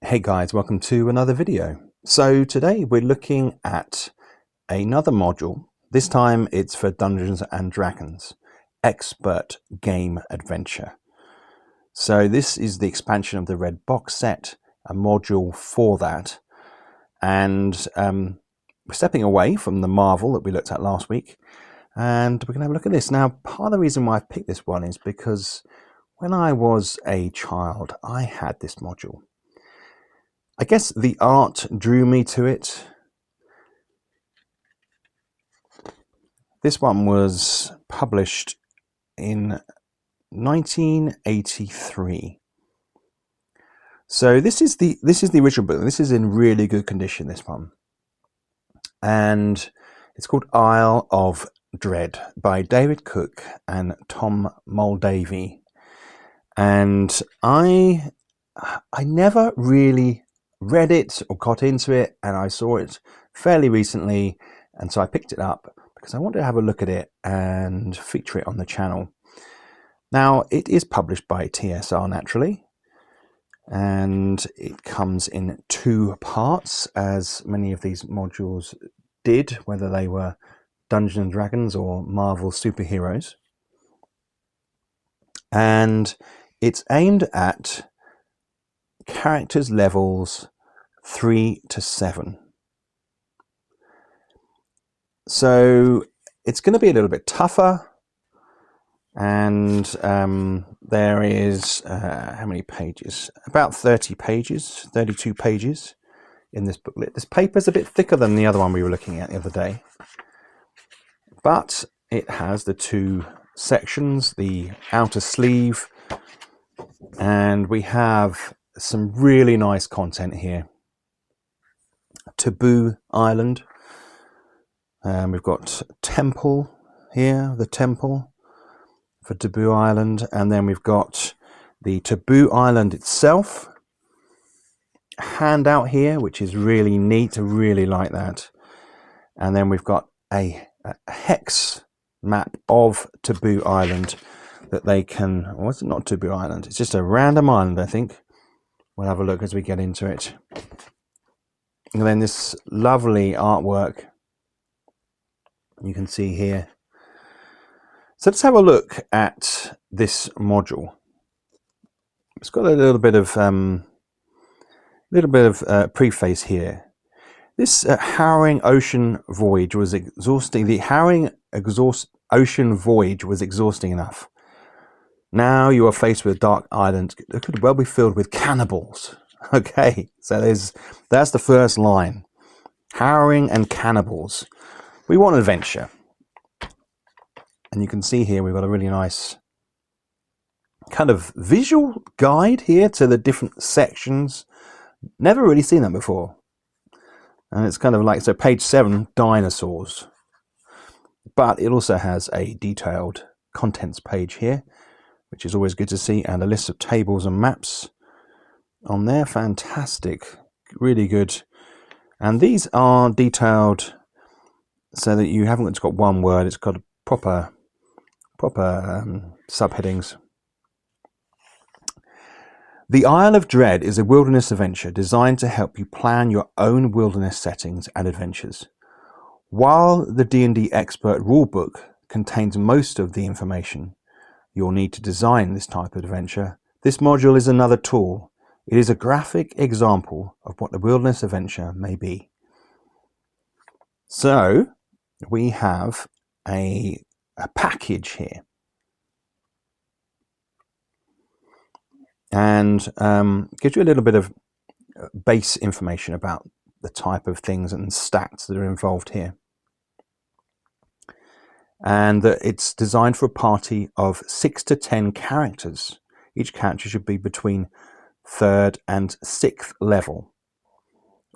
Hey guys, welcome to another video. So today we're looking at another module. This time it's for Dungeons and Dragons, Expert Game Adventure. So this is the expansion of the Red Box set, a module for that. And we're stepping away from the Marvel that we looked at last week. And we're going to have a look at this. Now, part of the reason why I've picked this one is because when I was a child, I had this module. I guess the art drew me to it. This one was published in 1983. So this is the original book. This is in really good condition, this one. And it's called Isle of Dread by David Cook and Tom Muldavi. And I never really read it or got into it, and I saw it fairly recently, and so I picked it up because I wanted to have a look at it and feature it on the channel. Now, it is published by TSR naturally, and it comes in 2 parts, as many of these modules did, whether they were Dungeons and Dragons or Marvel superheroes. And it's aimed at characters levels 3 to 7. So it's going to be a little bit tougher, and there is how many pages? About 30 pages, 32 pages in this booklet. This paper's a bit thicker than the other one we were looking at the other day, but it has the 2 sections, the outer sleeve, and we have some really nice content here. Taboo Island. We've got Temple here, the Temple for Taboo Island, and then we've got the Taboo Island itself. Handout here, which is really neat. I really like that. And then we've got a hex map of Taboo Island that they can. Or it's not Taboo Island. It's just a random island, I think. We'll have a look as we get into it. And then this lovely artwork you can see here. So let's have a look at this module. It's got a little bit of preface here. This harrowing ocean voyage was exhausting. The harrowing ocean voyage was exhausting enough. Now you are faced with a dark island that could well be filled with cannibals. Okay, so that's the first line. Harrowing and cannibals. We want adventure. And you can see here we've got a really nice kind of visual guide here to the different sections. Never really seen that before. And it's kind of like, so page 7, dinosaurs. But it also has a detailed contents page here, which is always good to see, and a list of tables and maps on there. Fantastic, really good. And these are detailed so that you haven't just got one word, it's got proper subheadings. The Isle of Dread is a wilderness adventure designed to help you plan your own wilderness settings and adventures. While the D&D Expert Rulebook contains most of the information you'll need to design this type of adventure, this module is another tool. It is a graphic example of what the wilderness adventure may be. So we have a package here, and gives you a little bit of base information about the type of things and stats that are involved here, and that it's designed for a party of 6 to 10 characters. Each character should be between 3rd and 6th level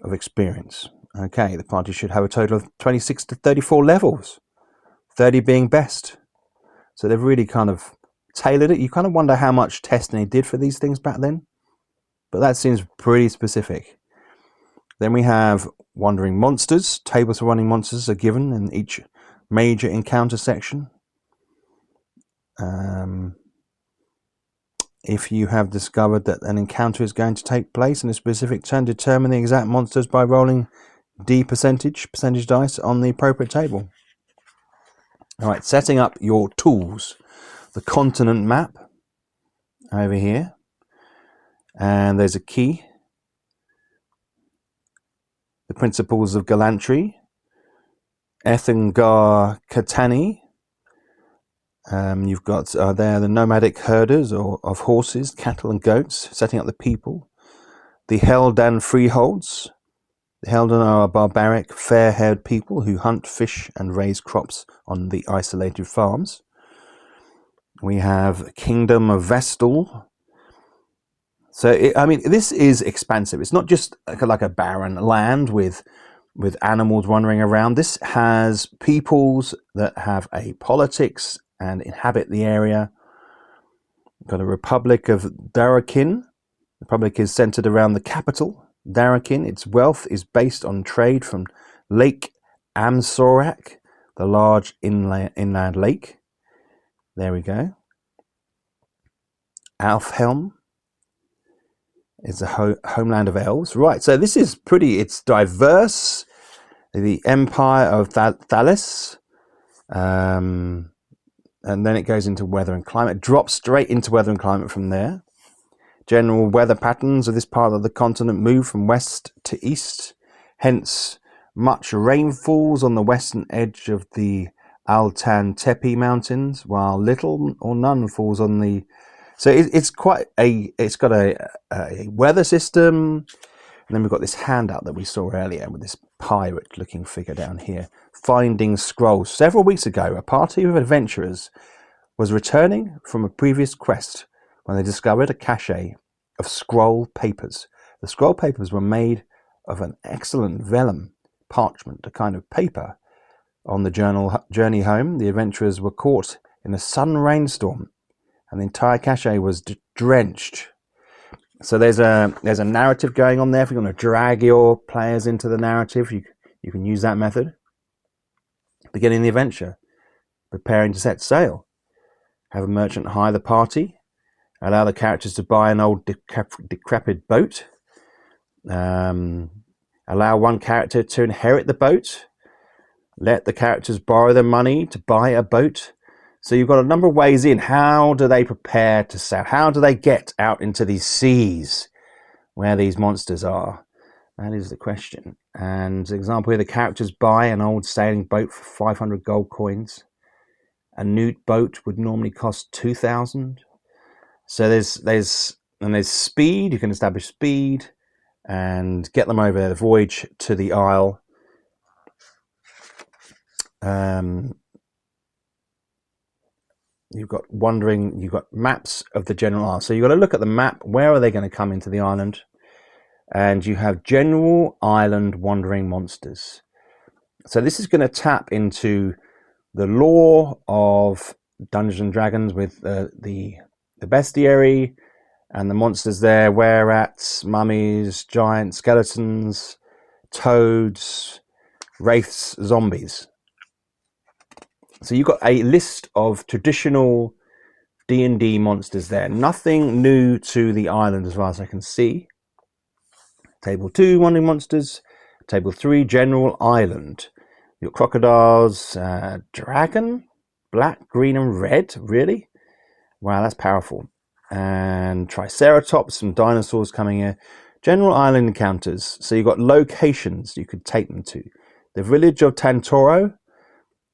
of experience. Okay, the party should have a total of 26 to 34 levels, 30 being best. So they've really kind of tailored it. You kind of wonder how much testing they did for these things back then, but that seems pretty specific. Then we have wandering monsters. Tables for wandering monsters are given in each major encounter section. if you have discovered that an encounter is going to take place in a specific turn, determine the exact monsters by rolling D percentage dice on the appropriate table. All right, setting up your tools. The continent map over here, and there's a key. The principles of gallantry, Ethengar Katani. You've got there the nomadic herders of horses, cattle and goats, setting up the people. The Heldan freeholds. The Heldan are a barbaric, fair-haired people who hunt, fish and raise crops on the isolated farms. We have Kingdom of Vestal. So, I mean, this is expansive. It's not just like a barren land with animals wandering around. This has peoples that have a politics and inhabit the area. We've got a Republic of Darakin. The Republic is centered around the capital, Darakin. Its wealth is based on trade from Lake Amsorak, the large inland lake. There we go. Alfhelm is the homeland of elves. Right, so this is pretty, it's diverse. The Empire of Thalis. And then it goes into weather and climate. Drops straight into weather and climate from there. General weather patterns of this part of the continent move from west to east. Hence, much rain falls on the western edge of the Altan Tepe mountains, while little or none falls on the... So it's quite it's got a weather system. And then we've got this handout that we saw earlier with this pirate-looking figure down here. Finding scrolls. Several weeks ago, a party of adventurers was returning from a previous quest when they discovered a cache of scroll papers. The scroll papers were made of an excellent vellum parchment, a kind of paper. On the journey home, the adventurers were caught in a sudden rainstorm, and the entire cache was drenched. So there's a narrative going on there. If you want to drag your players into the narrative, you can use that method. Beginning the adventure, preparing to set sail. Have a merchant hire the party. Allow the characters to buy an old decrepit boat. Allow one character to inherit the boat. Let the characters borrow their money to buy a boat. So you've got a number of ways in. How do they prepare to sail? How do they get out into these seas where these monsters are? That is the question. And for example here, the characters buy an old sailing boat for 500 gold coins. A new boat would normally cost 2,000. So there's speed. You can establish speed and get them over the voyage to the isle. You've got maps of the general isle. So you've got to look at the map. Where are they going to come into the island? And you have general island wandering monsters. So this is going to tap into the lore of Dungeons and Dragons with the bestiary and the monsters there, were-rats, mummies, giant skeletons, toads, wraiths, zombies. So you've got a list of traditional D&D monsters there. Nothing new to the island as far as I can see. Table 2, wandering monsters. Table 3, general island. You've got crocodiles, dragon, black, green and red. Really? Wow, that's powerful. And triceratops, some dinosaurs coming here. General island encounters. So you've got locations you could take them to. The village of Tantoro.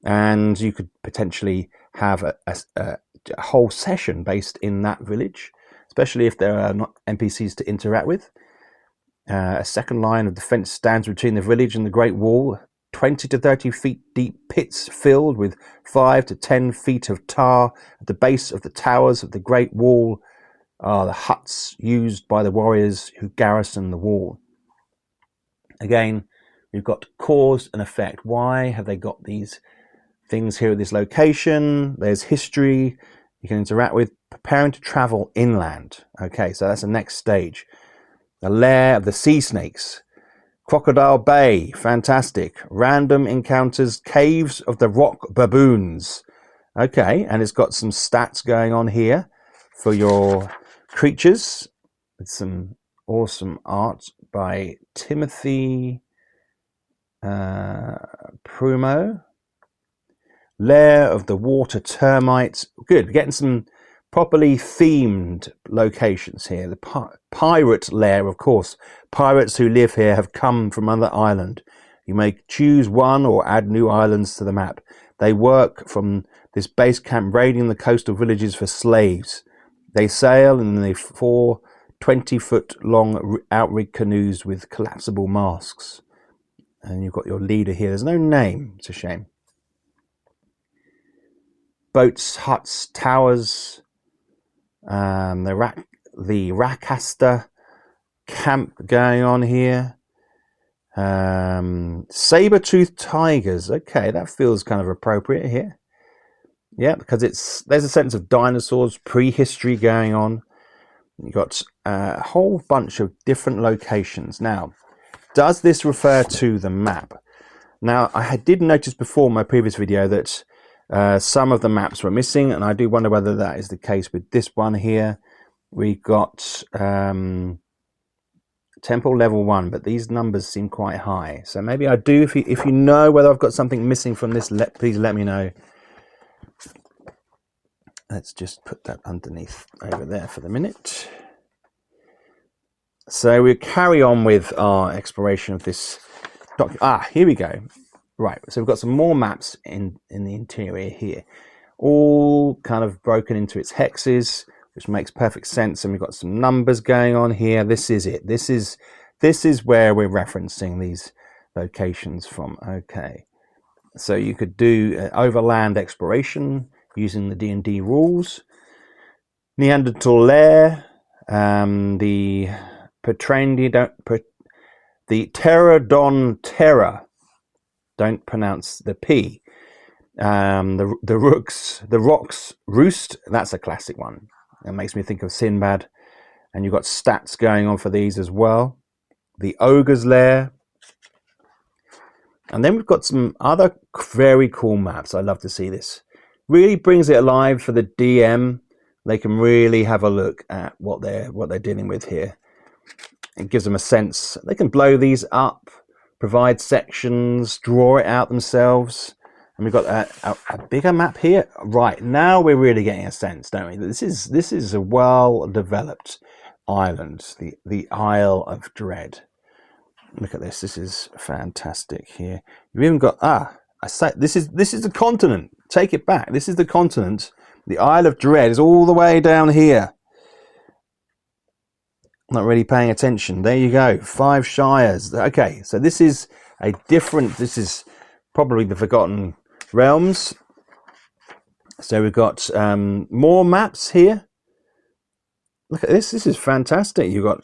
And you could potentially have a whole session based in that village, especially if there are not NPCs to interact with. A second line of defense stands between the village and the Great Wall. 20 to 30 feet deep pits filled with 5 to 10 feet of tar. At the base of the towers of the Great Wall are the huts used by the warriors who garrison the wall. Again, we've got cause and effect. Why have they got these things here at this location? There's history you can interact with. Preparing to travel inland. Okay, so that's the next stage. The lair of the sea snakes. Crocodile Bay, fantastic. Random encounters, caves of the rock baboons. Okay, and it's got some stats going on here for your creatures with some awesome art by Timothy Prumo. Lair of the water termites. Good, we're getting some properly themed locations here. The pirate lair, of course. Pirates who live here have come from another island. You may choose one or add new islands to the map. They work from this base camp, raiding the coastal villages for slaves. They sail in the 4 20-foot long outrig canoes with collapsible masks. And you've got your leader here. There's no name. It's a shame. Boats, huts, towers, the Rakasta camp going on here. Saber-toothed tigers. Okay, that feels kind of appropriate here. Yeah, because there's a sense of dinosaurs, prehistory going on. You've got a whole bunch of different locations. Now, does this refer to the map? Now, I did notice before in my previous video that some of the maps were missing, and I do wonder whether that is the case with this one here. We got Temple level 1, but these numbers seem quite high. So maybe I do. If you know whether I've got something missing from this, please let me know. Let's just put that underneath over there for the minute. So we carry on with our exploration of this document. Here we go. Right, so we've got some more maps in the interior here, all kind of broken into its hexes, which makes perfect sense. And we've got some numbers going on here. This is it. This is where we're referencing these locations from. Okay, so you could do overland exploration using the D&D rules. Neanderthal lair, the Pterodon terra. Don't pronounce the P. The rocks roost. That's a classic one. It makes me think of Sinbad. And you've got stats going on for these as well. The ogre's lair. And then we've got some other very cool maps. I love to see this. Really brings it alive for the DM. They can really have a look at what they're dealing with here. It gives them a sense. They can blow these up, provide sections, draw it out themselves. And we've got a bigger map here. Right, now we're really getting a sense, don't we? This is a well-developed island, the Isle of Dread. Look at this. This is fantastic here. You've even got I say this is the continent. Take it back. This is the continent. The Isle of Dread is all the way down here. Not really paying attention. There you go. 5 shires. Okay, so this is this is probably the Forgotten Realms. So we've got more maps here. Look at this. This is fantastic. You've got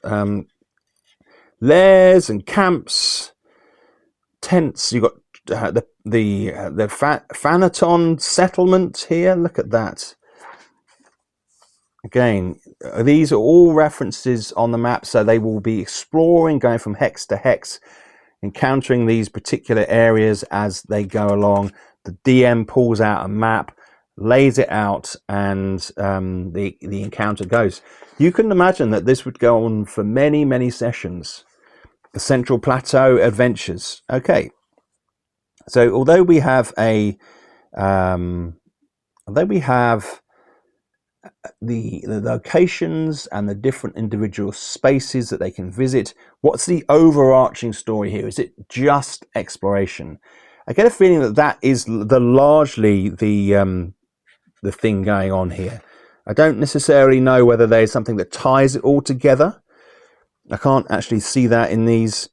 lairs and camps, tents. You've got the Fanaton settlement here. Look at that. Again, these are all references on the map, so they will be exploring, going from hex to hex, encountering these particular areas as they go along. The DM pulls out a map, lays it out, and the encounter goes. You can imagine that this would go on for many, many sessions. The Central Plateau Adventures. Okay, so although we have the locations and the different individual spaces that they can visit, what's the overarching story here? Is it just exploration? I get a feeling that is largely the thing going on here. I don't necessarily know whether there's something that ties it all together. I can't actually see that in these.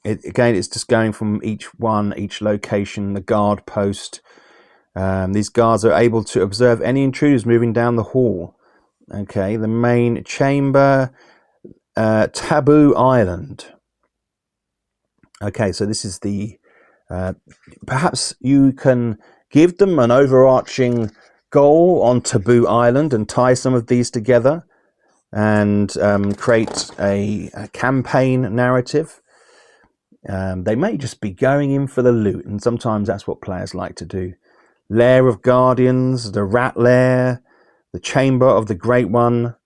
Again, it's just going from each location, the guard post. These guards are able to observe any intruders moving down the hall. Okay, the main chamber, Taboo Island. Okay, so this is the... perhaps you can give them an overarching goal on Taboo Island and tie some of these together and create a campaign narrative. They may just be going in for the loot, and sometimes that's what players like to do. Lair of Guardians, the Rat Lair, the Chamber of the Great One.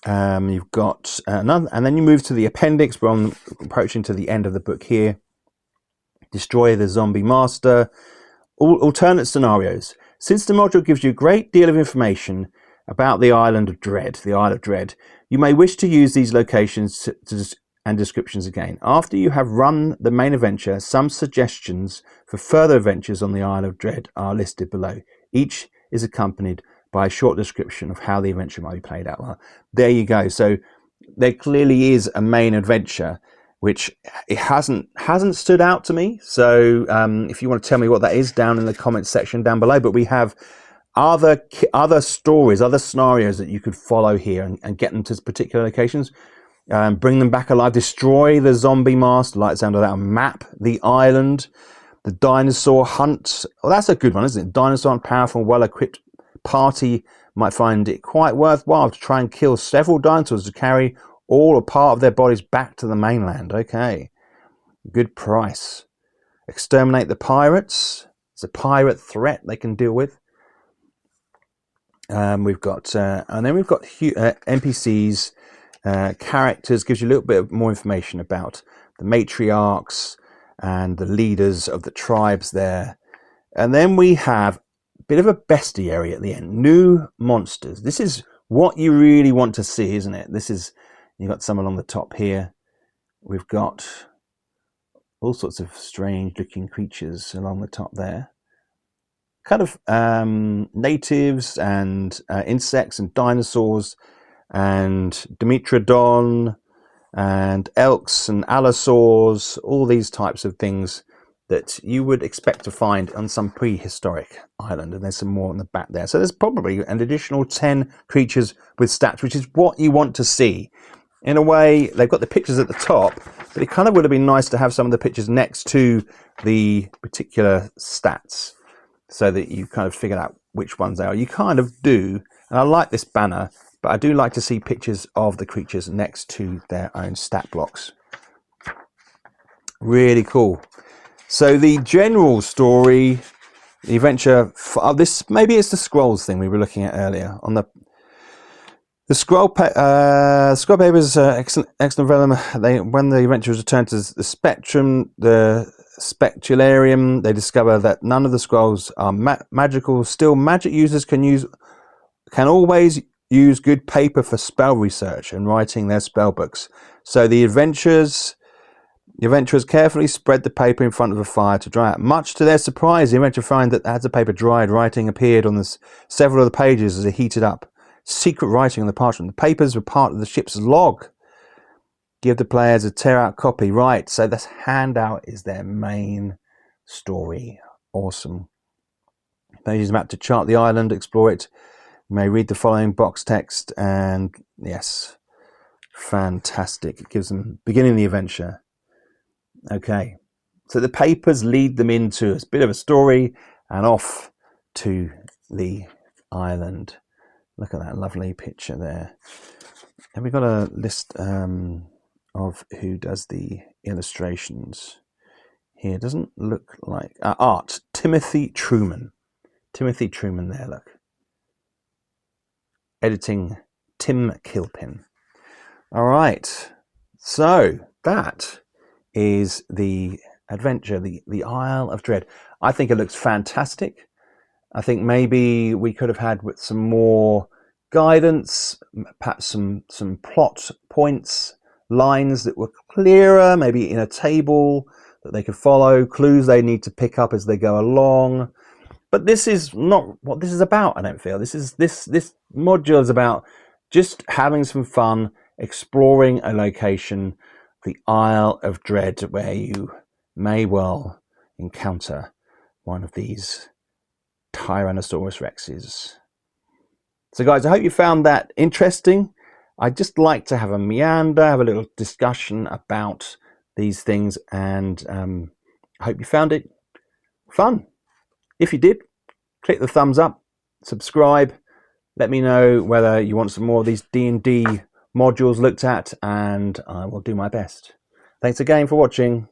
You've got another, and then you move to the appendix. We're approaching to the end of the book here. Destroy the zombie master. Alternate scenarios. Since the module gives you a great deal of information about the Island of Dread, the Isle of Dread, you may wish to use these locations and descriptions again. After you have run the main adventure, some suggestions for further adventures on the Isle of Dread are listed below. Each is accompanied by a short description of how the adventure might be played out. Well, there you go. So there clearly is a main adventure, which it hasn't stood out to me. So if you want to tell me what that is, down in the comments section down below. But we have other stories, other scenarios that you could follow here and get them to particular locations. Bring them back alive. Destroy the zombie master. Like the sound of that. Map the island. The dinosaur hunt. Well, that's a good one, isn't it? Dinosaur hunt, powerful, well-equipped party might find it quite worthwhile to try and kill several dinosaurs to carry all or part of their bodies back to the mainland. Okay, good price. Exterminate the pirates. It's a pirate threat they can deal with. We've got and then we've got NPCs, characters. Gives you a little bit more information about the matriarchs and the leaders of the tribes there. And then we have a bit of a bestiary at the end. New monsters. This is what you really want to see, isn't it? This is, you've got some along the top here. We've got all sorts of strange looking creatures along the top there. Kind of natives and insects and dinosaurs and Dimetrodon and elks and allosaurs, all these types of things that you would expect to find on some prehistoric island. And there's some more in the back there. So there's probably an additional 10 creatures with stats, which is what you want to see. In a way, they've got the pictures at the top, but it kind of would have been nice to have some of the pictures next to the particular stats so that you kind of figured out which ones they are. You kind of do, and I like this banner, but I do like to see pictures of the creatures next to their own stat blocks. Really cool. So the general story, the adventure, this maybe it's the scrolls thing we were looking at earlier on the scroll papers. Excellent development. When the adventurers return to the Spectrum, the Spectrularium, they discover that none of the scrolls are magical. Still, magic users can always use good paper for spell research and writing their spell books. So the adventurers carefully spread the paper in front of a fire to dry out. Much to their surprise, the adventurers find that as the paper dried, writing appeared on several of the pages as it heated up. Secret writing on the parchment. The papers were part of the ship's log. Give the players a tear-out copy. Right, so this handout is their main story. Awesome. Pages map to chart the island, explore it. You may read the following box text, and yes, fantastic. It gives them beginning the adventure. Okay, so the papers lead them into a bit of a story and off to the island. Look at that lovely picture there. And we've got a list of who does the illustrations here. It doesn't look like art. Timothy Truman. Timothy Truman there, look. Editing Tim Kilpin. All right, so that is the adventure, the Isle of Dread. I think it looks fantastic. I think maybe we could have had with some more guidance, perhaps some plot points, lines that were clearer, maybe in a table that they could follow, clues they need to pick up as they go along. But this is not what this is about, I don't feel. This module is about just having some fun, exploring a location, the Isle of Dread, where you may well encounter one of these Tyrannosaurus Rexes. So guys, I hope you found that interesting. I'd just like to have a meander, have a little discussion about these things, and I hope you found it fun. If you did, click the thumbs up, subscribe, let me know whether you want some more of these D&D modules looked at, and I will do my best. Thanks again for watching.